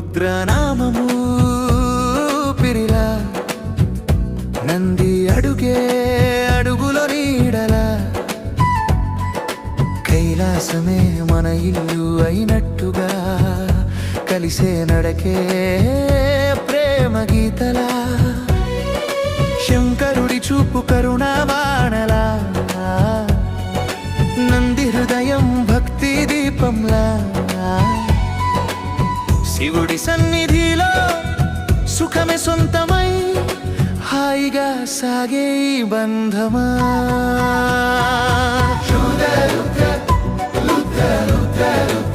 రుద్రనామము పిరిలా నంది అడుగే అడుగులో నీడలా కైలాసమే మన ఇల్లు అయినట్టుగా కలిసే నడకే ప్రేమ గీతలా శంకరుడి చూపు కరుణావాణలా నంది హృదయం భక్తి దీపంలా శివుడి సన్నిధిలో సుఖమే సొంతమై హాయిగా సాగే బంధమా రుద్ర రుద్ర రుద్ర రుద్ర